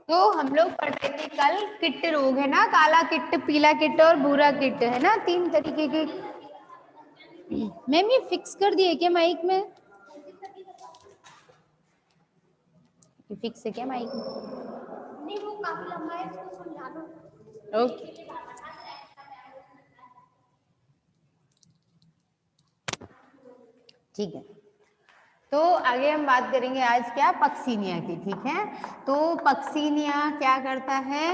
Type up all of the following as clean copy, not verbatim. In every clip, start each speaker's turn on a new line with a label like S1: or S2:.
S1: तो हम लोग पढ़ रहे थे कल किट रोग है ना, काला किट, पीला किट और भूरा किट है ना, 3 तरीके के। मैम ये फिक्स कर दिए क्या माइक में? फिक्स है क्या माइक में? नहीं, वो काफी लंबा है, इसको समझा दो। ओके, ठीक है। तो आगे हम बात करेंगे आज क्या, पक्सीनिया की। ठीक है, तो पक्सीनिया क्या करता है,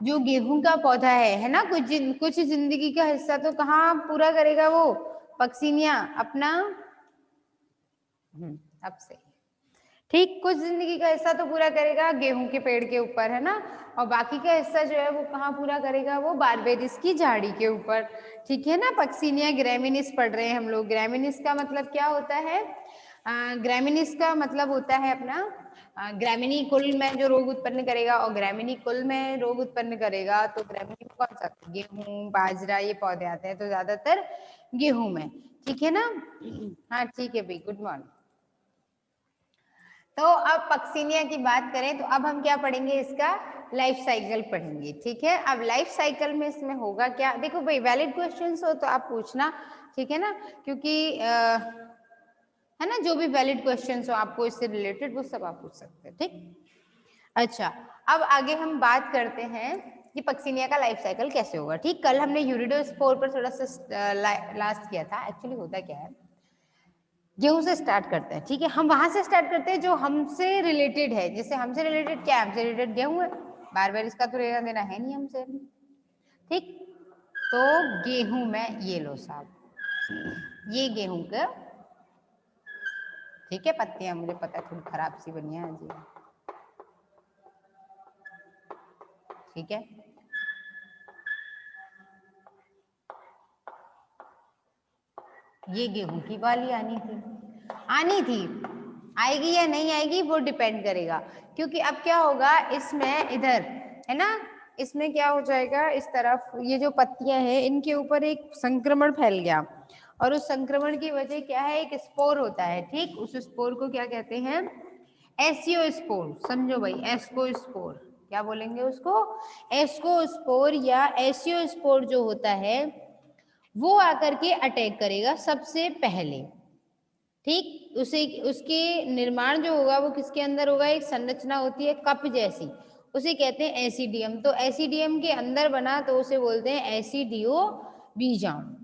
S1: जो गेहूं का पौधा है ना, कुछ जिंदगी का हिस्सा तो कहाँ पूरा करेगा वो पक्सीनिया अपना। अब से ठीक, कुछ जिंदगी का हिस्सा तो पूरा करेगा गेहूं के पेड़ के ऊपर, है ना, और बाकी का हिस्सा जो है वो कहाँ पूरा करेगा, वो बारबेरिस की झाड़ी के ऊपर। ठीक है ना, पक्सीनिया ग्रैमिनिस पढ़ रहे हैं हम लोग। ग्रैमिनिस का मतलब क्या होता है? ग्रैमिनिस का मतलब होता है अपना ग्रामीणी कुल में जो रोग उत्पन्न करेगा, और ग्रामीणी कुल में रोग उत्पन्न करेगा तो ग्रामीणी कौन सा, गेहूं बाजरा ये पौधे आते हैं, तो ज्यादातर गेहूं में। ठीक है ना, हाँ ठीक है भाई, गुड मॉर्निंग। तो अब पक्सीनिया की बात करें तो अब हम क्या पढ़ेंगे, इसका लाइफ साइकिल पढ़ेंगे। ठीक है, अब लाइफ साइकिल में इसमें होगा क्या, देखो भाई वैलिड क्वेश्चंस हो तो आप पूछना, ठीक है ना, क्योंकि है ना, जो भी वैलिड क्वेश्चंस हो आपको इससे रिलेटेड वो सब आप पूछ सकते हैं। ठीक, अच्छा, अब आगे हम बात करते हैं कि पक्सीनिया का लाइफ साइकिल कैसे होगा। ठीक, कल हमने यूरिडोस्पोर पर थोड़ा सा लास्ट किया था। एक्चुअली होता क्या है, गेहूं से स्टार्ट करते हैं। ठीक है, हम वहां से स्टार्ट करते हैं जो हमसे रिलेटेड है। जैसे हमसे रिलेटेड क्या है, हमसे रिलेटेड गेहूं है, बार बार इसका तो लेना देना है नहीं हमसे। ठीक, तो गेहूं में ये लो साहब, ये गेहूं का, ठीक है, पत्तियां मुझे पता है थोड़ी खराब सी बनी है जी, ठीक है। ये गेहूं की बाली आनी थी, आएगी या नहीं आएगी वो डिपेंड करेगा, क्योंकि अब क्या होगा इसमें, इधर है ना, इसमें क्या हो जाएगा, इस तरफ ये जो पत्तियां हैं इनके ऊपर एक संक्रमण फैल गया, और उस संक्रमण की वजह क्या है, एक स्पोर होता है। ठीक, उस स्पोर को क्या कहते हैं, एसियोस्पोर। समझो भाई, एस्कोस्पोर, क्या बोलेंगे उसको, एस्कोस्पोर या एसियोस्पोर जो होता है वो आकर के अटैक करेगा सबसे पहले। ठीक, उसे उसके निर्माण जो होगा वो किसके अंदर होगा, एक संरचना होती है कप जैसी, उसे कहते हैं एसिडियम। तो एसिडियम के अंदर बना तो उसे बोलते हैं एसिडियो बीजाणु।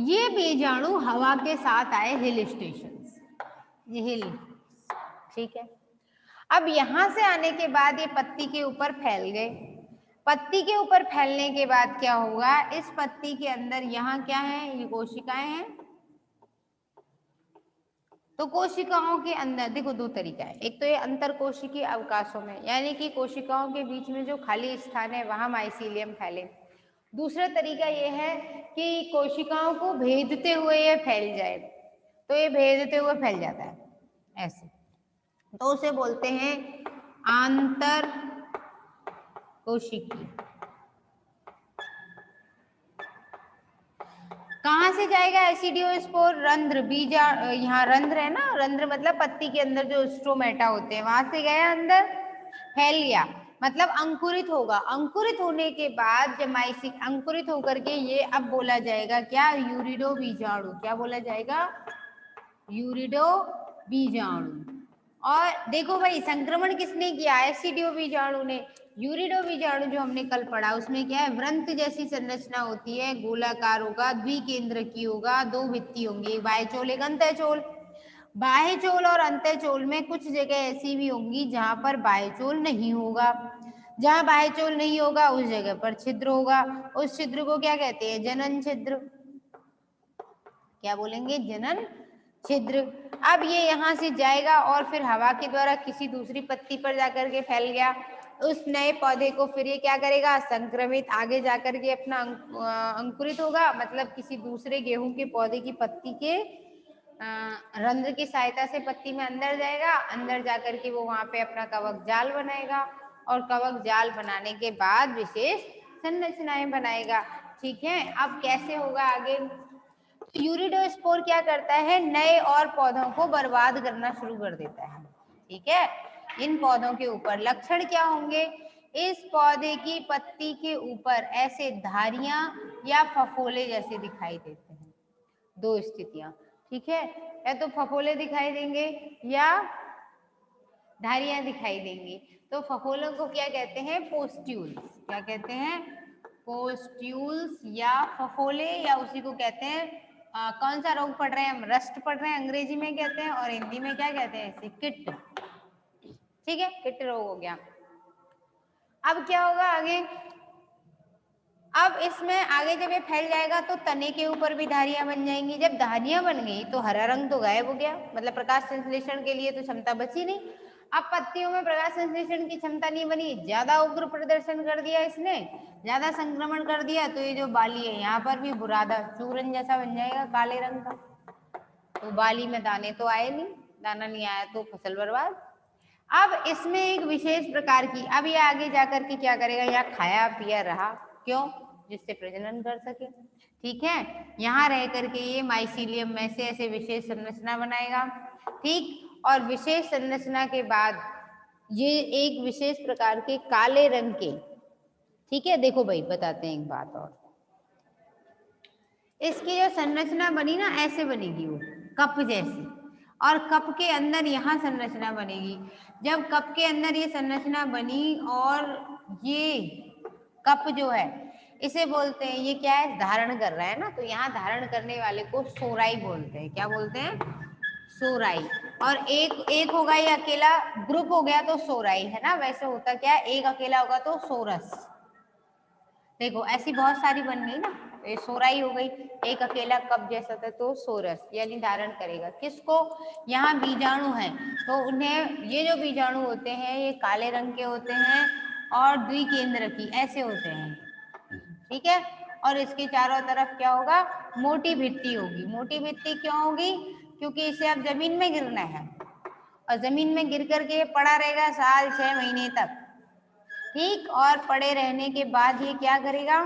S1: ये बीजाणु हवा के साथ आए हिल स्टेशन, ये हिल, ठीक है। अब यहां से आने के बाद ये पत्ती के ऊपर फैल गए, पत्ती के ऊपर फैलने के बाद क्या होगा, इस पत्ती के अंदर यहाँ क्या है, ये कोशिकाएं हैं। तो कोशिकाओं के अंदर देखो दो तरीका है, एक तो ये अंतर कोशिकीय अवकाशों में, यानी कि कोशिकाओं के बीच में जो खाली स्थान है वहां माइसीलियम फैले। दूसरा तरीका ये है कि कोशिकाओं को भेदते हुए ये फैल जाए, तो ये भेदते हुए फैल जाता है ऐसे, तो उसे बोलते हैं आंतर कोशिकीय। कहाँ से जाएगा एसिडियोस्पोर, रंध्र, बीजा, यहाँ रंध्र है ना, रंध्र मतलब पत्ती के अंदर जो स्ट्रोमेटा होते हैं वहां से गया अंदर, फैल गया, मतलब अंकुरित होगा। अंकुरित होने के बाद जब माइसिक अंकुरित होकर के ये अब बोला जाएगा क्या, यूरिडो बीजाणु। क्या बोला जाएगा, यूरिडो बीजाणु। और देखो भाई संक्रमण किसने किया, एसिडियो बीजाणु ने। यूरिडो बीजाणु जो हमने कल पढ़ा उसमें क्या है, वृंत जैसी संरचना होती है, गोलाकार होगा, द्विकेंद्र की होगा, दो भित्ति होंगी, बाह्यचोल एक अंतःचोल। बाह्यचोल और अंतःचोल में कुछ जगह ऐसी भी होंगी जहां पर बाह्यचोल नहीं होगा, जहां बाह्यचोल नहीं होगा उस जगह पर छिद्र होगा, उस छिद्र को क्या कहते हैं, जनन छिद्र। क्या बोलेंगे, जनन छिद्र। अब ये यहाँ से जाएगा और फिर हवा के द्वारा किसी दूसरी पत्ती पर जाकर के फैल गया, उस नए पौधे को फिर ये क्या करेगा, संक्रमित आगे जाकर के अपना अंकुरित होगा, मतलब किसी दूसरे गेहूं के पौधे की पत्ती के रंध्र की सहायता से पत्ती में अंदर जाएगा, अंदर जाकर के वो वहां पे अपना कवक जाल बनाएगा, और कवक जाल बनाने के बाद विशेष संरचनाएं बनाएगा। ठीक है, अब कैसे होगा आगे, यूरिडोस्पोर क्या करता है, नए और पौधों को बर्बाद करना शुरू कर देता है। ठीक है, इन पौधों के ऊपर लक्षण क्या होंगे, इस पौधे की पत्ती के ऊपर ऐसे धारियां या फफोले जैसे दिखाई देते हैं। दो स्थितियां, ठीक है, या तो फफोले दिखाई देंगे या धारियां दिखाई देंगी। तो फफोलों को क्या कहते हैं, पोस्ट्यूल्स। क्या कहते हैं, पोस्ट्यूल्स या फफोले, या उसी को कहते हैं कौन सा रोग पढ़ रहे हैं हम, रस्ट पढ़ रहे हैं, अंग्रेजी में कहते हैं, और हिंदी में क्या कहते हैं इसे, किट। ठीक है, किट रोग हो गया। अब क्या होगा आगे, अब इसमें आगे जब ये फैल जाएगा तो तने के ऊपर भी धारियां बन जाएंगी। जब धारियां बन गई तो हरा रंग तो गायब हो गया, मतलब प्रकाश संश्लेषण के लिए तो क्षमता बची नहीं। अब पत्तियों में प्रकाश संश्लेषण की क्षमता नहीं बनी, ज्यादा उग्र प्रदर्शन कर दिया इसने, ज्यादा संक्रमण कर दिया, तो ये जो बाली है यहाँ पर भी बुरादा चूरन जैसा बन जाएगा काले रंग का। तो बाली में दाने तो आए नहीं, दाना नहीं आया तो फसल बर्बाद। अब इसमें एक विशेष प्रकार की, अब ये आगे जाकर के क्या करेगा, यहाँ खाया पिया रहा, क्यों, जिससे प्रजनन कर सके। ठीक है, यहाँ रह करके ये माइसीलियम में से ऐसे विशेष संरचना बनाएगा। ठीक, और विशेष संरचना के बाद ये एक विशेष प्रकार के काले रंग के, ठीक है, देखो भाई बताते हैं एक बात और, इसकी जो संरचना बनी ना ऐसे बनेगी वो कप जैसी, और कप के अंदर यहाँ संरचना बनेगी। जब कप के अंदर ये संरचना बनी और ये कप जो है इसे बोलते हैं, ये क्या है, धारण कर रहा है ना, तो यहाँ धारण करने वाले को सोराई बोलते हैं। क्या बोलते हैं, सोराई। और एक होगा ये अकेला, ग्रुप हो गया तो सोराई है ना, वैसे होता क्या है, एक अकेला होगा तो सोरस। देखो ऐसी बहुत सारी बन गई ना, ये सोराई हो गई, एक अकेला कप जैसा था तो सोरस, यानी धारण करेगा किसको, यहाँ बीजाणु है तो उन्हें, ये जो बीजाणु होते हैं ये काले रंग के होते हैं और द्विकेंद्रकी ऐसे होते हैं। ठीक है, और इसके चारों तरफ क्या होगा, मोटी भित्ति होगी। मोटी भित्ति क्यों होगी, क्योंकि इसे अब जमीन में गिरना है, और जमीन में गिर करके पड़ा रहेगा साल 6 महीने तक। ठीक, और पड़े रहने के बाद ये क्या करेगा,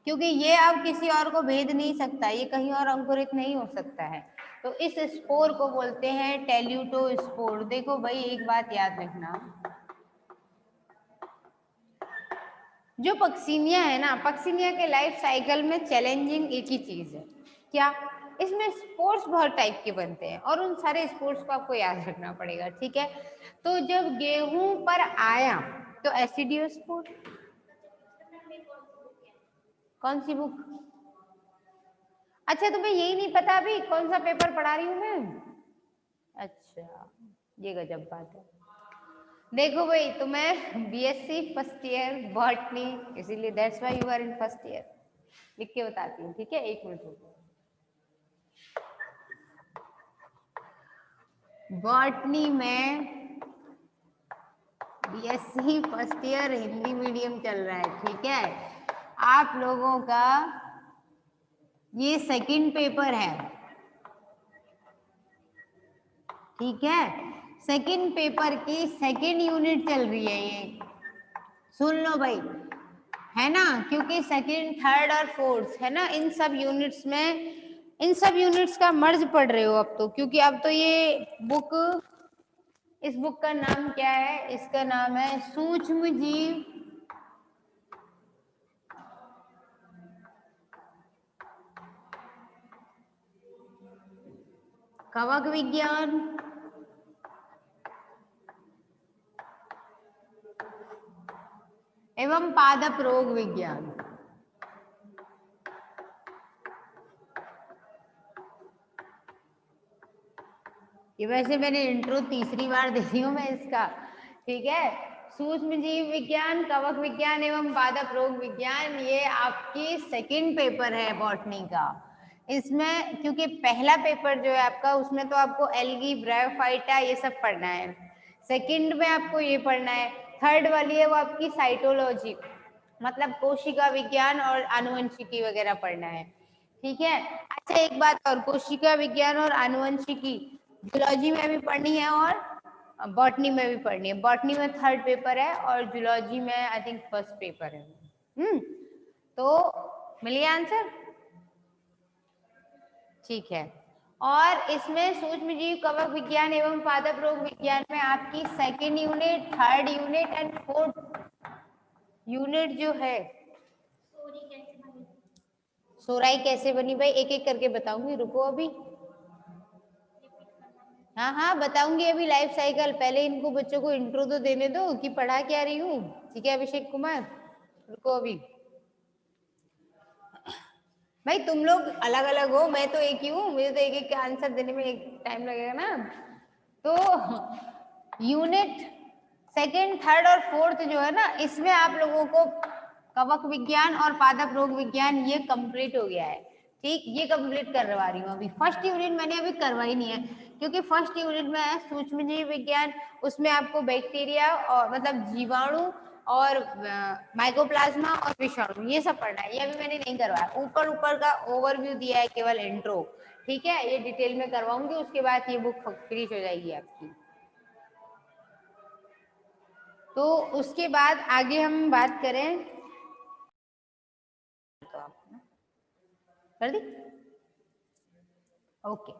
S1: क्योंकि ये अब किसी और को भेद नहीं सकता, ये कहीं और अंकुरित नहीं हो सकता है, तो इस स्पोर को बोलते हैं टेल्यूटोस्पोर। देखो भाई एक बात याद रखना, जो पक्सिनिया है ना, पक्सिनिया के लाइफ साइकिल में चैलेंजिंग एक ही चीज है, क्या, इसमें स्पोर्ट्स बहुत टाइप के बनते हैं और उन सारे स्पोर्ट्स को आपको याद रखना पड़ेगा। ठीक है, तो जब गेहूं पर आया तो एसिडियोस्पोर, कौन सी बुक, अच्छा तुम्हें यही नहीं पता अभी कौन सा पेपर पढ़ा रही हूं मैं, अच्छा ये गजब बात है। देखो भाई तुम्हें बीएससी फर्स्ट ईयर बॉटनी, इसीलिए that's why you are in first year, लिख के बताती हूँ। ठीक है, एक मिनट रुको। बॉटनी में BSc first year Hindi medium चल रहा है। ठीक है, आप लोगों का ये सेकंड पेपर है। ठीक है, सेकंड पेपर की सेकंड यूनिट चल रही है, ये सुन लो भाई, है ना, क्योंकि सेकंड थर्ड और फोर्थ है ना, इन सब यूनिट्स में, इन सब यूनिट्स का मर्ज पढ़ रहे हो अब तो, क्योंकि अब तो ये बुक, इस बुक का नाम क्या है, इसका नाम है सूक्ष्म जीव कवक विज्ञान एवं पादप रोग विज्ञान। ये वैसे मैंने इंट्रो तीसरी बार दे रही हूँ मैं इसका। ठीक है, सूक्ष्म जीव विज्ञान, कवक विज्ञान एवं पादप रोग विज्ञान, ये आपकी सेकंड पेपर है बॉटनी का। इसमें क्योंकि पहला पेपर जो है आपका, उसमें तो आपको एल्गी, ब्रायोफाइटा ये सब पढ़ना है, सेकंड में आपको ये पढ़ना है, थर्ड वाली है वो आपकी साइटोलॉजी, मतलब कोशिका विज्ञान और आनुवंशिकी वगैरह पढ़ना है। ठीक है, अच्छा एक बात और, कोशिका विज्ञान और आनुवंशिकी जूलॉजी में भी पढ़नी है और बॉटनी में भी पढ़नी है। बॉटनी में थर्ड पेपर है और जूलॉजी में आई थिंक फर्स्ट पेपर है। तो मिल गया आंसर। ठीक है। और इसमें सूक्ष्म जीव कवक विज्ञान एवं पादप रोग विज्ञान में आपकी second unit, third unit and fourth unit जो है, सोराई कैसे बनी भाई, एक एक करके बताऊंगी, रुको अभी। हाँ हाँ बताऊंगी अभी लाइफ साइकिल, पहले इनको बच्चों को इंट्रो तो देने दो कि पढ़ा क्या रही हूँ। ठीक है अभिषेक कुमार, रुको अभी। भाई तुम लोग अलग अलग हो, मैं तो एक ही हूँ, मुझे तो एक एक का आंसर देने में एक टाइम लगेगा ना। तो यूनिट सेकंड, थर्ड और फोर्थ जो है ना, इसमें आप लोगों को कवक विज्ञान और पादप रोग विज्ञान ये कंप्लीट हो गया है। ठीक, ये कंप्लीट करवा रही हूँ अभी। फर्स्ट यूनिट मैंने अभी करवाई नहीं है, क्योंकि फर्स्ट यूनिट में है सूक्ष्मजीव विज्ञान, उसमें आपको बैक्टीरिया और मतलब जीवाणु और माइकोप्लाज्मा और विषाणु ये सब पढ़ना है। ये अभी मैंने नहीं करवाया, ऊपर ऊपर का ओवरव्यू दिया है, केवल इंट्रो। ठीक है, ये डिटेल में करवाऊंगी, उसके बाद ये बुक फिनिश हो जाएगी आपकी। तो उसके बाद आगे हम बात करें, तो आप कर दी, ओके।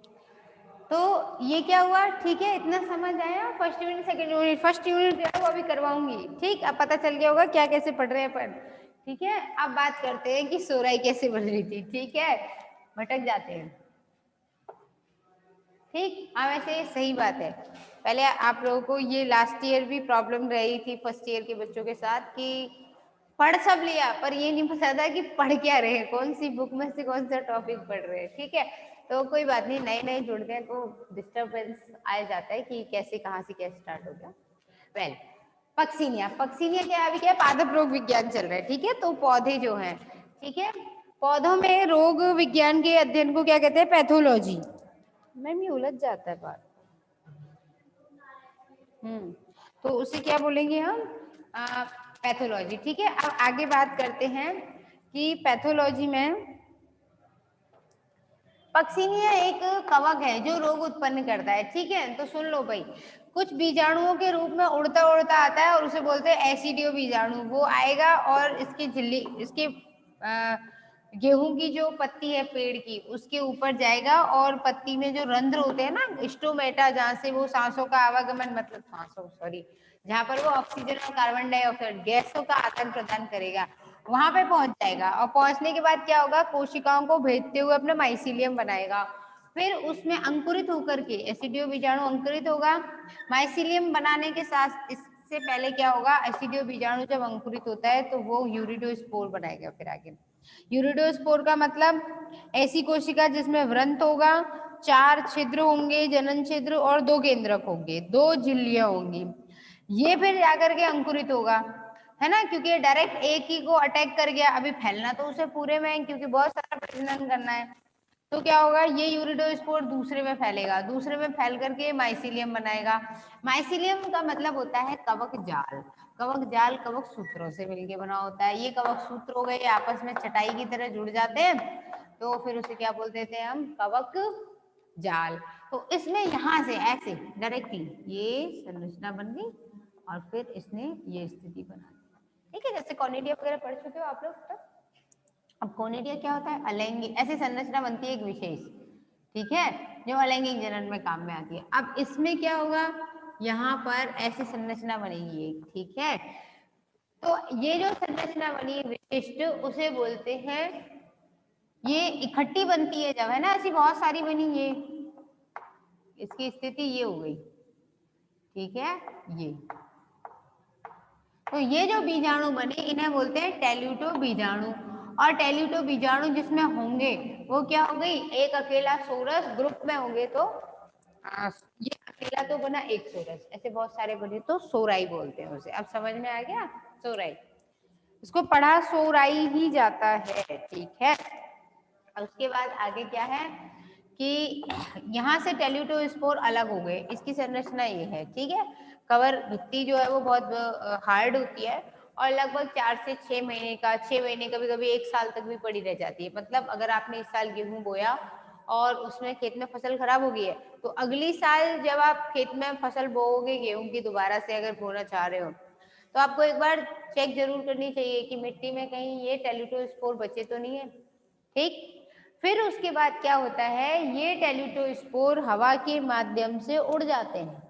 S1: तो ये क्या हुआ, ठीक है, इतना समझ आया। First unit, second unit, first unit जो है वो अभी करवाऊंगी। ठीक, अब पता चल गया होगा क्या कैसे पढ़ रहे हैं अपन। ठीक है, अब बात करते हैं कि सोराई कैसे बन रही थी। ठीक है, भटक जाते हैं। ठीक, हाँ वैसे सही बात है। पहले आप लोगों को ये लास्ट ईयर भी प्रॉब्लम रही थी फर्स्ट ईयर के बच्चों के साथ कि पढ़ सब लिया पर ये नहीं पता था कि पढ़ क्या रहे हैं, कौन सी बुक में से कौन सा टॉपिक पढ़ रहे हैं। ठीक है, तो कोई बात नहीं, नए नए जुड़ते हैं तो डिस्टर्बेंस आ जाता है कि कैसे कहाँ से क्या स्टार्ट हो गया। वेल, पक्सीनिया, पक्सीनिया क्या अभी क्या पादप रोग विज्ञान चल रहा है। ठीक है, तो पौधे जो हैं, ठीक है, पौधों में रोग विज्ञान के अध्ययन को क्या कहते हैं, पैथोलॉजी। मैम ये उलझ जाता है बात। तो उसे क्या बोलेंगे हम, पैथोलॉजी। ठीक है, अब आगे बात करते हैं कि पैथोलॉजी में पक्सीनिया एक कवक है जो रोग उत्पन्न करता है। ठीक है, तो सुन लो भाई, कुछ बीजाणुओं के रूप में उड़ता उड़ता आता है और उसे बोलते हैं एसिडियो बीजाणु। वो आएगा और इसकी झिल्ली, इसके गेहूं की जो पत्ती है पेड़ की, उसके ऊपर जाएगा और पत्ती में जो रंध्र होते हैं ना, स्टोमेटा, जहां से वो सांसों का आवागमन, मतलब सांसों सॉरी, जहां पर वो ऑक्सीजन और कार्बन डाइऑक्साइड गैसों का आदान प्रदान करेगा, वहां पे पहुंच जाएगा। और पहुंचने के बाद क्या होगा, कोशिकाओं को भेजते हुए अपना माइसीलियम बनाएगा। फिर उसमें अंकुरित होकर के एसिडियो बीजाणु अंकुरित होगा। माइसीलियम बनाने के साथ इससे पहले क्या होगा, एसिडियो बीजाणु जब अंकुरित होता है तो वो यूरिडोस्पोर बनाएगा। फिर आगे यूरिडोस्पोर का मतलब ऐसी कोशिका जिसमें वृंत होगा, 4 छिद्र होंगे, जनन छिद्र, और 2 केंद्रक होंगे, 2 झिल्लियां होंगी। ये फिर जाकर के अंकुरित होगा, है ना, क्योंकि ये डायरेक्ट एक ही को अटैक कर गया। अभी फैलना तो उसे पूरे में है, क्योंकि बहुत सारा प्रजनन करना है। तो क्या होगा, ये यूरिडोस्पोर दूसरे में फैलेगा, दूसरे में फैल करके माइसीलियम बनाएगा। माइसीलियम का मतलब होता है कवक जाल। कवक जाल कवक सूत्रों से मिलके बना होता है। ये कवक सूत्र हो गए, आपस में चटाई की तरह जुड़ जाते हैं, तो फिर उसे क्या बोलते थे हम, कवक जाल। तो इसमें यहाँ से ऐसे डायरेक्टली ये संरचना बन गई और फिर इसने ये स्थिति बना दी। ठीक है, जैसे कॉर्निडिया वगैरह पढ़ चुके हो आप लोग। तो अब कॉर्निडिया क्या होता है, अलैंगिक, ऐसी संरचना बनती है एक विशेष, ठीक है, जो अलैंगिक जनन में काम में आती है। अब इसमें क्या होगा, यहाँ पर ऐसी संरचना बनेगी एक। ठीक है, तो ये जो संरचना बनी विशिष्ट, उसे बोलते हैं, ये इकट्ठी बनती है जब, है ना, ऐसी बहुत सारी बनी, ये इसकी स्थिति ये हो गई। ठीक है, ये तो ये जो बीजाणु बने इन्हें बोलते हैं टेल्यूटो बीजाणु। और टेल्यूटो बीजाणु जिसमें होंगे वो क्या हो गई, एक अकेला सोरस, ग्रुप में होंगे तो ये अकेला तो बना एक सोरस, ऐसे बहुत सारे बने तो सोराई बोलते हैं उसे। अब समझ में आ गया, सोराई, उसको पढ़ा सोराई ही जाता है। ठीक है, उसके बाद आगे क्या है कि यहाँ से टेल्यूटोस्पोर अलग हो गए, इसकी संरचना ये है। ठीक है, कवर भित्ति जो है वो बहुत हार्ड होती है और लगभग 4 से 6 महीने का, 6 महीने, कभी कभी 1 साल तक भी पड़ी रह जाती है। मतलब अगर आपने इस साल गेहूं बोया और उसमें खेत में फसल खराब हो गई है, तो अगली साल जब आप खेत में फसल बोओगे गेहूं की, दोबारा से अगर बोना चाह रहे हो, तो आपको एक बार चेक जरूर करनी चाहिए कि मिट्टी में कहीं ये टेल्यूटोस्पोर बचे तो नहीं है। ठीक, फिर उसके बाद क्या होता है, ये टेल्यूटोस्पोर हवा के माध्यम से उड़ जाते हैं,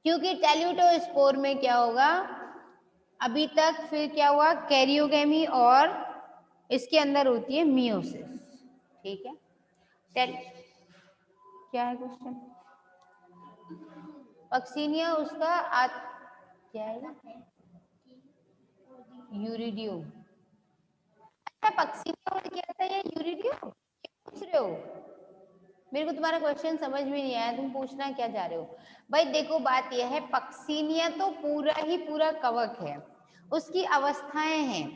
S1: क्योंकि टेल्यूटोस्पोर में क्या होगा, अभी तक फिर क्या हुआ, कैरियोगेमी और इसके अंदर होती है मियोसिस। ठीक है, क्या है क्वेश्चन? पक्सीनिया उसका क्या है, यूरिडियो। अच्छा, पक्सीनिया उड़ के आता है या यूरिडियो, क्या पूछ रहे हो? मेरे को तुम्हारा क्वेश्चन समझ में नहीं आया, तुम पूछना क्या चाह रहे हो? भाई देखो, बात यह है, पक्सीनिया तो पूरा ही पूरा कवक है, उसकी अवस्थाएं हैं।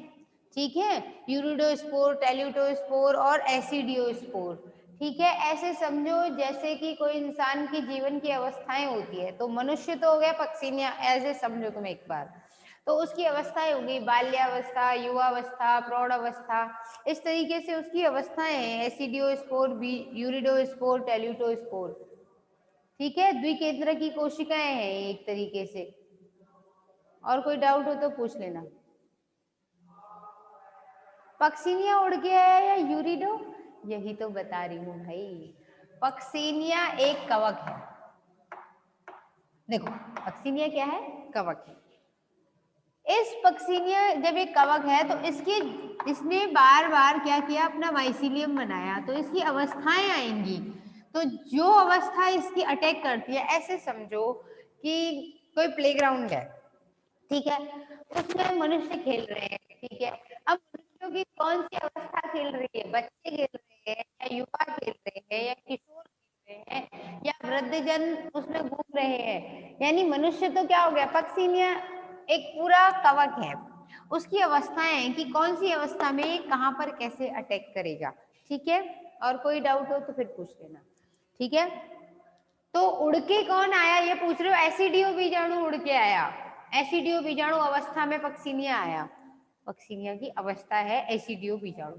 S1: ठीक है, यूरिडोस्पोर, टेल्यूटोस्पोर और एसिडियोस्पोर। ठीक है, ऐसे समझो जैसे कि कोई इंसान की जीवन की अवस्थाएं होती है, तो मनुष्य तो हो गया पक्सीनिया, ऐसे समझो तुम एक बार। तो उसकी अवस्थाएं होगी, बाल्यावस्था, युवावस्था, प्रौढ़ावस्था, इस तरीके से उसकी अवस्थाएं हैं, एसिडियोस्पोर, यूरिडोस्पोर, टेल्यूटोस्पोर। ठीक है, द्विकेंद्र की कोशिकाएं हैं एक तरीके से। और कोई डाउट हो तो पूछ लेना। पक्सीनिया उड़ के आया या यूरिडो? यही तो बता रही हूँ भाई, पक्सीनिया एक कवक है। देखो, पक्सीनिया क्या है, कवक है। इस पक्सीनिया जब एक कवक है तो इसने बार बार क्या किया, अपना माइसीलियम बनाया, तो इसकी अवस्थाएं आएंगी। तो जो अवस्था इसकी अटैक करती है, ऐसे समझो कि कोई प्लेग्राउंड है, ठीक है, उसमें मनुष्य खेल रहे हैं। ठीक है, अब मनुष्यों की कौन सी अवस्था खेल रही है, बच्चे खेल रहे हैं या युवा खेल रहे हैं या किशोर खेल रहे हैं या वृद्धजन उसमें घूम रहे हैं, यानी मनुष्य तो क्या हो गया, पक्सीनिया एक पूरा कवक है। उसकी अवस्थाएं हैं कि कौन सी अवस्था में कहां पर कैसे अटैक करेगा। ठीक है, और कोई डाउट हो तो फिर पूछ लेना। ठीक है, तो उड़ के कौन आया ये पूछ रहे हो, एसिडियो बीजाणु उड़ के आया। एसिडियो बीजाणु अवस्था में पक्सीनिया आया, पक्सीनिया की अवस्था है एसिडियो बीजाणु।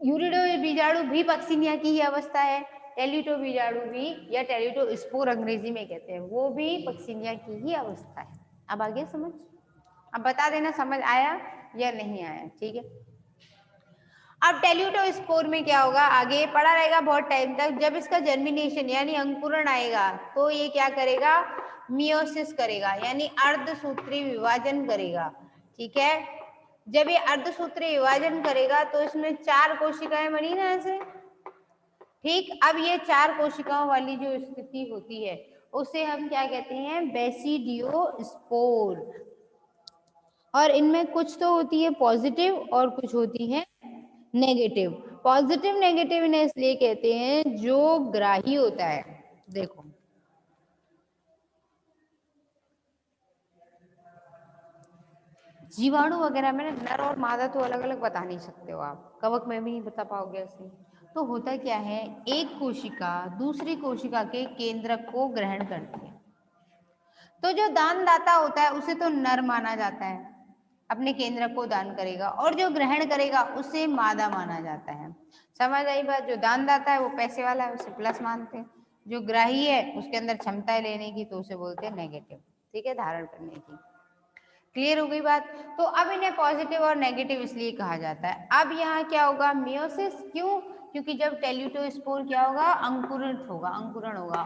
S1: यूरिडो बीजाणु भी पक्सीनिया की ही अवस्था है, टेल्यूटो बीजाणु भी, या टेल्यूटो स्पोर अंग्रेजी में कहते हैं, वो भी पक्सीनिया की ही अवस्था है। अब आगे समझ, अब बता देना समझ आया या नहीं आया। ठीक है, अब टेल्यूटोस्पोर में क्या होगा, आगे पड़ा रहेगा बहुत टाइम तक। जब इसका जर्मिनेशन यानी अंकुरण आएगा, तो ये क्या करेगा, मियोसिस करेगा, यानी अर्धसूत्री विभाजन करेगा। ठीक है, जब ये अर्धसूत्री विभाजन करेगा तो इसमें 4 कोशिकाएं बनी ना ऐसे। ठीक, अब ये 4 कोशिकाओं वाली जो स्थिति होती है, उसे हम क्या कहते हैं, बेसिडियोस्पोर। और इनमें कुछ तो होती है पॉजिटिव और कुछ होती है नेगेटिव। पॉजिटिव नेगेटिव इन्हें इसलिए कहते हैं जो ग्राही होता है। देखो, जीवाणु वगैरह में नर और मादा तो अलग अलग बता नहीं सकते हो आप, कवक में भी नहीं बता पाओगे ऐसे। तो होता क्या है, एक कोशिका दूसरी कोशिका के केंद्रक को ग्रहण करती है। तो जो दानदाता होता है उसे तो नर माना जाता है, अपने केंद्रक को दान करेगा, और जो ग्रहण करेगा उसे मादा माना जाता है। समझ आई बात? जो दानदाता है वो पैसे वाला है, उसे प्लस मानते हैं। जो ग्राही है उसके अंदर क्षमता है लेने की, तो उसे बोलते हैं नेगेटिव। ठीक है, धारण करने की। क्लियर हो गई बात? तो अब इन्हें पॉजिटिव और नेगेटिव इसलिए कहा जाता है। अब यहाँ क्या होगा, मियोसिस। क्यों? क्योंकि जब टेल्यूटोस्पोर क्या होगा, अंकुरित होगा, अंकुरण होगा।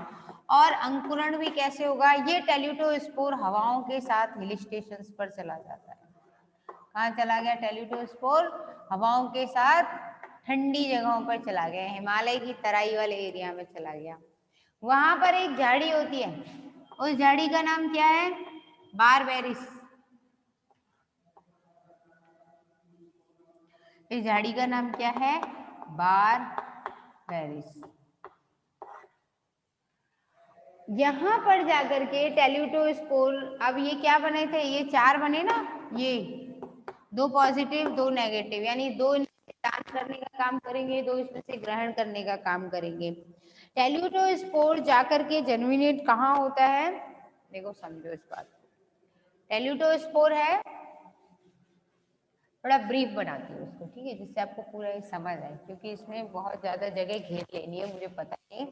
S1: और अंकुरण भी कैसे होगा, ये टेल्यूटोस्पोर हवाओं के साथ हिल स्टेशन पर चला जाता है। कहाँ चला गया टेल्यूटोस्पोर? हवाओं के साथ ठंडी जगहों पर चला गया, हिमालय की तराई वाले एरिया में चला गया। वहां पर एक झाड़ी होती है, उस झाड़ी का नाम क्या है, बारबेरिस। इस झाड़ी का नाम क्या है, बारबेरिस। यहां पर जाकर के टेल्यूटोस्पोर, अब ये क्या बने थे, ये 4 बने ना, ये 2 पॉजिटिव 2 नेगेटिव, यानी 2 दान करने का काम करेंगे, 2 इसमें से ग्रहण करने का काम करेंगे। टेल्यूटोस्पोर जाकर के जर्मिनेट कहाँ होता है, देखो समझो इस बात को। टेल्यूटोस्पोर है, थोड़ा ब्रीफ बनाती हूँ उसको, ठीक है, जिससे आपको पूरा समझ आए, क्योंकि इसमें बहुत ज्यादा जगह घेर लेनी है, मुझे पता नहीं।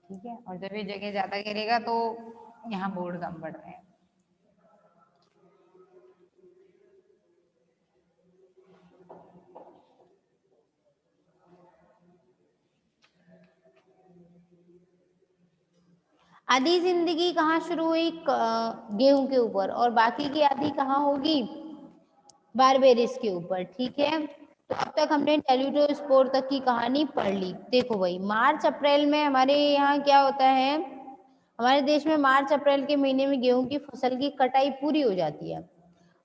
S1: ठीक है, और जब ये जगह ज्यादा घेरेगा तो यहाँ बोर्ड कम पड़ रहे हैं। आधी जिंदगी कहाँ शुरू हुई? गेहूं के ऊपर, और बाकी की आधी कहाँ होगी? बारबेरिस के ऊपर। ठीक है, तो अब तक हमने टेल्यूडोस्पोर तक की कहानी पढ़ ली। देखो भाई, मार्च अप्रैल में हमारे यहाँ क्या होता है, हमारे देश में मार्च अप्रैल के महीने में गेहूं की फसल की कटाई पूरी हो जाती है।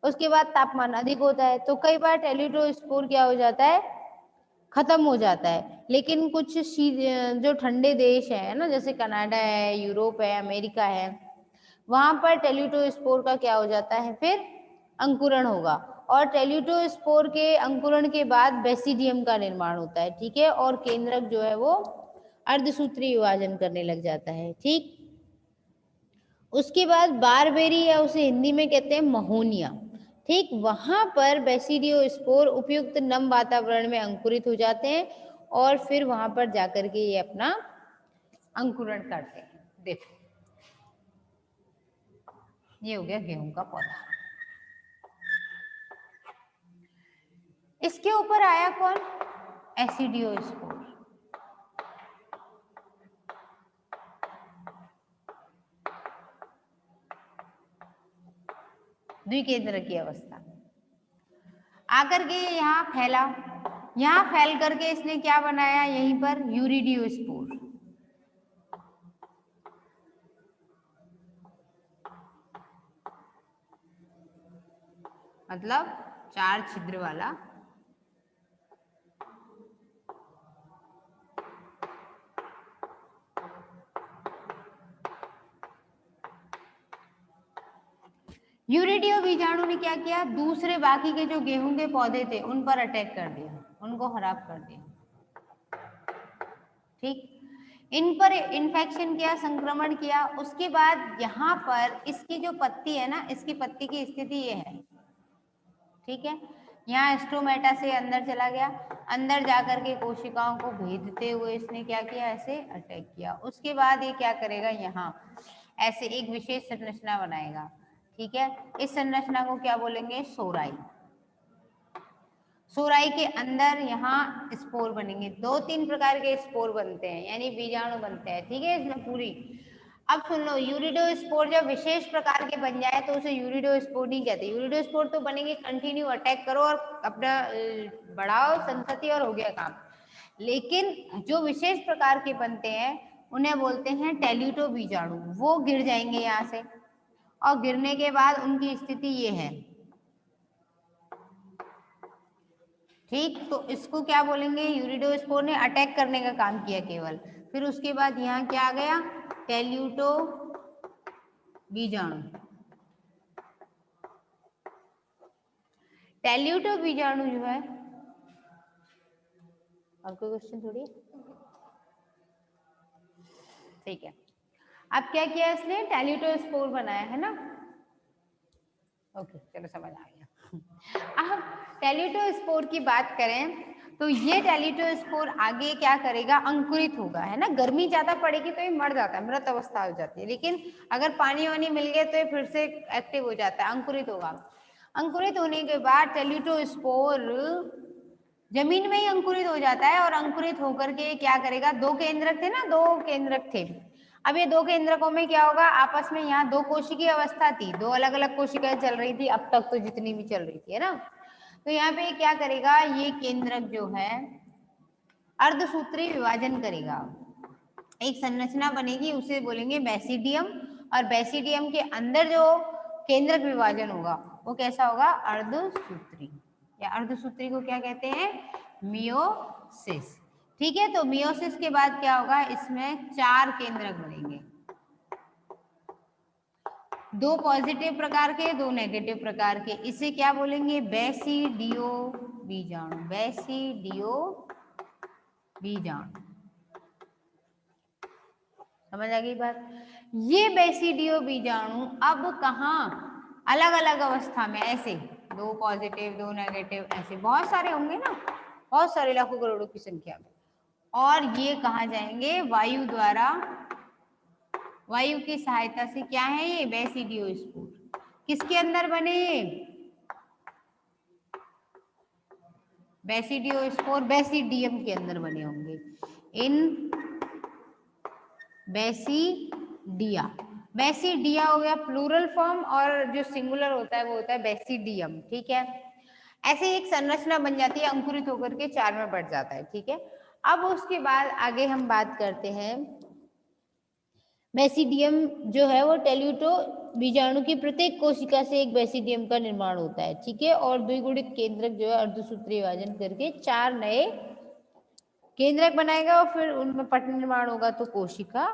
S1: उसके बाद तापमान अधिक होता है, तो कई बार टेल्यूडोस्पोर क्या हो जाता है, खत्म हो जाता है। लेकिन कुछ जो ठंडे देश है ना, जैसे कनाडा है, यूरोप है, अमेरिका है, वहां पर टेल्यूडोस्पोर का क्या हो जाता है, फिर अंकुरण होगा। और टेल्यूडोस्पोर के अंकुरण के बाद बेसिडियम का निर्माण होता है। ठीक है, और केंद्रक जो है वो अर्धसूत्री विभाजन करने लग जाता है। ठीक, उसके बाद बारबेरी, या उसे हिंदी में कहते हैं महोनिया। ठीक, वहां पर बेसिडियोस्पोर उपयुक्त नम वातावरण में अंकुरित हो जाते हैं और फिर वहां पर जाकर के ये अपना अंकुरण करते हैं। देखो, ये हो गया गेहूं का पौधा। इसके ऊपर आया कौन? एसिडियोस्पोर। द्विकेंद्र की अवस्था आकर के यहाँ फैला, यहाँ फैल करके इसने क्या बनाया, यहीं पर यूरिडियोस्पोर। मतलब 4 छिद्र वाला यूरिडियो बीजाणु ने क्या किया, दूसरे बाकी के जो गेहूं के पौधे थे उन पर अटैक कर दिया, उनको खराब कर दिया। ठीक, इन पर इन्फेक्शन किया, संक्रमण किया। उसके बाद यहाँ पर इसकी जो पत्ती है ना, इसकी पत्ती की स्थिति ये है। ठीक है, यहाँ स्टोमेटा से अंदर चला गया, अंदर जाकर के कोशिकाओं को भेदते हुए इसने क्या किया, ऐसे अटैक किया। उसके बाद ये क्या करेगा, यहाँ ऐसे एक विशेष संरचना बनाएगा। ठीक है, इस संरचना को क्या बोलेंगे, सोराई। सोराई के अंदर यहाँ स्पोर बनेंगे, 2-3 प्रकार के स्पोर बनते हैं, यानी बीजाणु बनते हैं। ठीक है, इसमें पूरी। अब सुन लो, यूरिडोस्पोर जब विशेष प्रकार के बन जाए तो उसे यूरिडोस्पोर नहीं कहते। यूरिडोस्पोर तो बनेंगे, कंटिन्यू अटैक करो और अपना बढ़ाओ संतति और हो गया काम। लेकिन जो विशेष प्रकार के बनते हैं उन्हें बोलते हैं टेल्यूटो बीजाणु। वो गिर जाएंगे यहाँ से, और गिरने के बाद उनकी स्थिति ये है। ठीक, तो इसको क्या बोलेंगे, यूरिडोस्पोर ने अटैक करने का काम किया केवल। फिर उसके बाद यहाँ क्या आ गया, टेल्यूटो बीजाणु। टेल्यूटो बीजाणु जो है, और कोई क्वेश्चन थोड़ी। ठीक है, अब क्या किया इसने, टेल्यूटोस्पोर बनाया है ना। ओके, चलो समझ आ गया। अब टेल्यूटोस्पोर की बात करें तो ये टेल्यूटोस्पोर आगे क्या करेगा, अंकुरित होगा, है ना। गर्मी ज्यादा पड़ेगी तो ये मर जाता है, मृत अवस्था हो जाती है। लेकिन अगर पानी वानी मिल गया तो ये फिर से एक्टिव हो जाता है, अंकुरित होगा। अंकुरित होने के बाद टेल्यूटोस्पोर जमीन में ही अंकुरित हो जाता है, और अंकुरित होकर के क्या करेगा, 2 केंद्रक थे ना, 2 केंद्रक थे। अब ये 2 केंद्रकों में क्या होगा, आपस में यहाँ 2 कोशिकीय अवस्था थी, 2 अलग अलग कोशिकाएं चल रही थी अब तक, तो जितनी भी चल रही थी, है ना। तो यहाँ पे क्या करेगा, ये केंद्रक जो है अर्धसूत्री विभाजन करेगा, एक संरचना बनेगी, उसे बोलेंगे बेसिडियम। और बेसिडियम के अंदर जो केंद्रक विभाजन होगा वो कैसा होगा, अर्धसूत्री। या अर्धसूत्री को क्या कहते हैं, मियोसिस। ठीक है, तो मियोसिस के बाद क्या होगा, इसमें 4 केंद्रक बनेंगे, 2 पॉजिटिव प्रकार के, 2 नेगेटिव प्रकार के। इसे क्या बोलेंगे, बेसिडियो बीजाणु। बेसिडियो बीजाणु, समझ आ गई बात। ये बेसिडियो बीजाणु अब कहाँ, अलग अलग अवस्था में, ऐसे 2 पॉजिटिव 2 नेगेटिव, ऐसे बहुत सारे होंगे ना, बहुत सारे, लाखों करोड़ों की संख्या में। और ये कहाँ जाएंगे, वायु द्वारा, वायु की सहायता से। क्या है ये, बेसिडियोस्पोर। किसके अंदर बने ये, बेसिडियोस्पोर बेसिडियम के अंदर बने होंगे। इन बेसिडियम डिया। बेसिडिया हो गया प्लूरल फॉर्म, और जो सिंगुलर होता है वो होता है बेसिडियम। ठीक है, ऐसे एक संरचना बन जाती है, अंकुरित होकर के 4 में बढ़ जाता है। ठीक है, अब उसके बाद आगे हम बात करते हैं, बेसिडियम जो है वो टेल्यूटो बीजाणु की प्रत्येक कोशिका से एक बेसिडियम का निर्माण होता है। ठीक है, और द्विगुणित केंद्रक जो है अर्धसूत्रीय विभाजन करके 4 नए केंद्रक बनाएगा और फिर उनमें पट निर्माण होगा तो कोशिका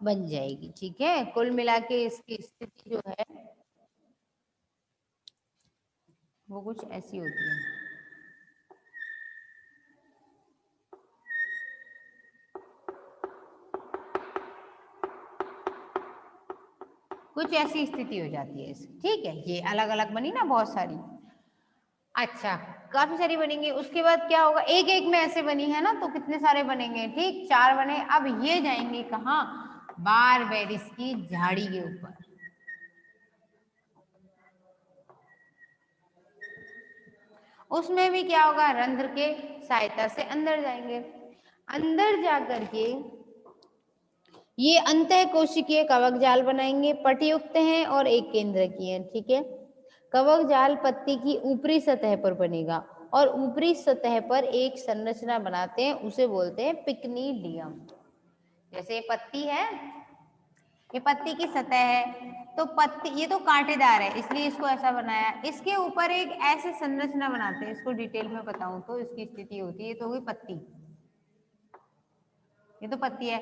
S1: बन जाएगी। ठीक है, कुल मिला के इसकी स्थिति जो है वो कुछ ऐसी होती है। कुछ ऐसी स्थिति हो जाती है इसकी। ठीक है, ये अलग अलग बनी ना बहुत सारी। अच्छा, काफी सारी बनेंगी। उसके बाद क्या होगा, एक एक में ऐसे बनी है ना, तो कितने सारे बनेंगे। ठीक, 4 बने। अब ये जाएंगे कहाँ, बारबेरिस की झाड़ी के ऊपर। उसमें भी क्या होगा, रंध्र के सहायता से अंदर जाएंगे। अंदर जाकर के ये अंतः कोशिकीय कवक जाल बनाएंगे, पटयुक्त हैं और एक केंद्र की है। ठीक है, कवक जाल पत्ती की ऊपरी सतह पर बनेगा और ऊपरी सतह पर एक संरचना बनाते हैं, उसे बोलते हैं पिक्निडियम। जैसे पत्ती है, ये पत्ती की सतह है, तो पत्ती ये तो कांटेदार है इसलिए इसको ऐसा बनाया। इसके ऊपर एक ऐसे संरचना बनाते हैं, इसको डिटेल में बताऊं तो इसकी स्थिति होती है, तो हुई पत्ती, ये तो पत्ती है।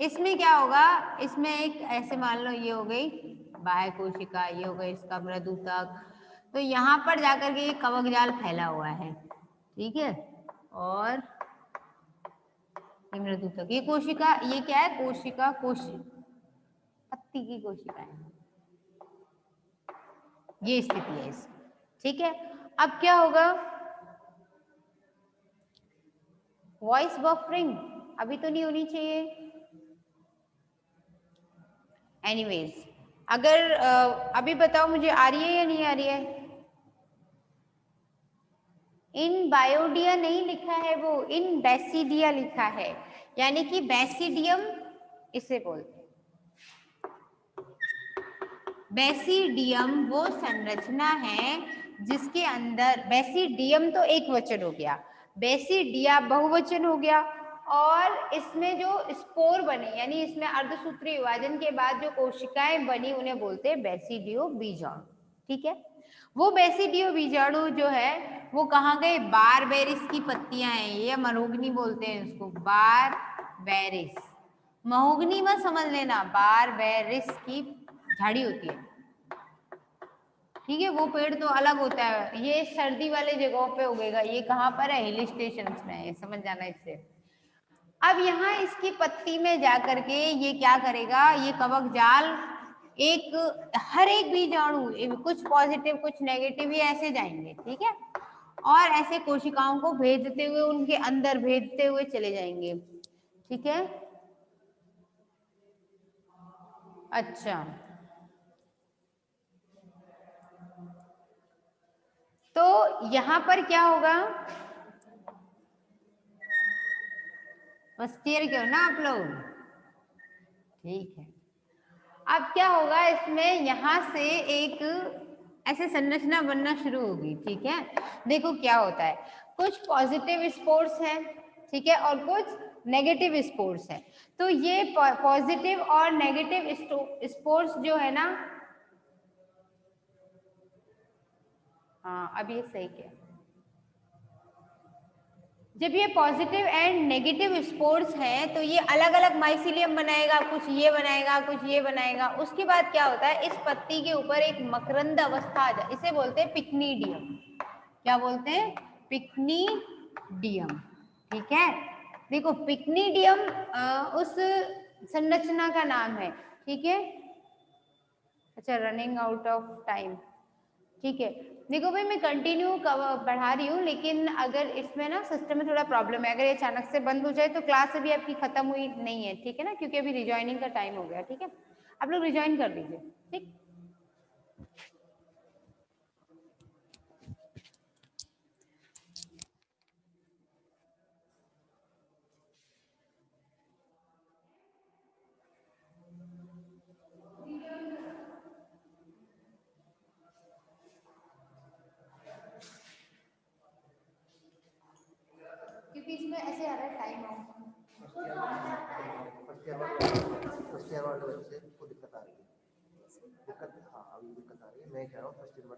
S1: इसमें क्या होगा, इसमें एक ऐसे मान लो ये हो गई बाह्य कोशिका, ये हो गई इसका मृदुतक, तो यहाँ पर जाकर के ये कवक जाल फैला हुआ है। ठीक है, और ये मृदुतक, ये कोशिका, ये क्या है, कोशिका, पत्ती की कोशिका है, ये स्थिति है इसकी। ठीक है, अब क्या होगा, वॉइस बफरिंग अभी तो नहीं होनी चाहिए। एनीवेज, अगर अभी बताओ मुझे आ रही है या नहीं आ रही है। इन बायोडिया नहीं लिखा है, वो इन बेसिडिया लिखा है, यानी कि बेसिडियम इसे बोलते हैं। बेसिडियम वो संरचना है जिसके अंदर, बेसिडियम तो एक वचन हो गया, बेसिडिया बहुवचन हो गया, और इसमें जो स्पोर बने, यानी इसमें अर्धसूत्रीय विभाजन के बाद जो कोशिकाएं बनी उन्हें बोलते हैं बेसिडियो बीजाणु। ठीक है, वो बेसिडियो बीजाणु जो है वो कहाँ गए, बारबेरिस की पत्तियां हैं, ये मरोगनी बोलते हैं उसको, बारबेरिस, महोगनी मत समझ लेना, बारबेरिस की झाड़ी होती है। ठीक है, वो पेड़ तो अलग होता है, ये सर्दी वाले जगहों पे उगेगा, ये कहाँ पर है, हिल स्टेशन में है, समझ जाना इससे। अब यहाँ इसकी पत्ती में जाकर के ये क्या करेगा, ये कवक जाल एक, हर एक बीजाणु कुछ पॉजिटिव कुछ नेगेटिव ये ऐसे जाएंगे। ठीक है, और ऐसे कोशिकाओं को भेजते हुए, उनके अंदर भेजते हुए चले जाएंगे। ठीक है, अच्छा, तो यहाँ पर क्या होगा, बस क्लियर क्यों ना आप लोग। ठीक है, अब क्या होगा, इसमें यहाँ से एक ऐसे संरचना बनना शुरू होगी। ठीक है, देखो क्या होता है, कुछ पॉजिटिव स्पोर्स हैं, ठीक है, और कुछ नेगेटिव स्पोर्स हैं। तो ये पॉजिटिव और नेगेटिव स्पोर्स जो है ना, हाँ अब ये सही क्या, जब ये पॉजिटिव एंड नेगेटिव स्पोर्स हैं तो ये अलग अलग माइसिलियम बनाएगा, कुछ ये बनाएगा, कुछ ये बनाएगा। उसके बाद क्या होता है, इस पत्ती के ऊपर एक मकरंद अवस्था आ जाए, इसे बोलते हैं पिक्निडियम। क्या बोलते हैं, पिक्निडियम। ठीक है, देखो पिक्निडियम उस संरचना का नाम है। ठीक है, अच्छा रनिंग आउट ऑफ टाइम। ठीक है, देखो भाई मैं कंटिन्यू बढ़ा रही हूँ, लेकिन अगर इसमें ना सिस्टम में थोड़ा प्रॉब्लम है, अगर ये अचानक से बंद हो जाए तो क्लास अभी आपकी खत्म हुई नहीं है। ठीक है ना, क्योंकि अभी रिजॉइनिंग का टाइम हो गया। ठीक है, आप लोग रिजॉइन कर दीजिए। ठीक, बीच में ऐसे आ रहा है टाइम आउट।
S2: फर्स्ट ईयर वाले बच्चे को दिक्कत आ रही है। दिक्कत, हाँ अभी दिक्कत आ रही है। मैं कह रहा हूँ फर्स्ट ईयर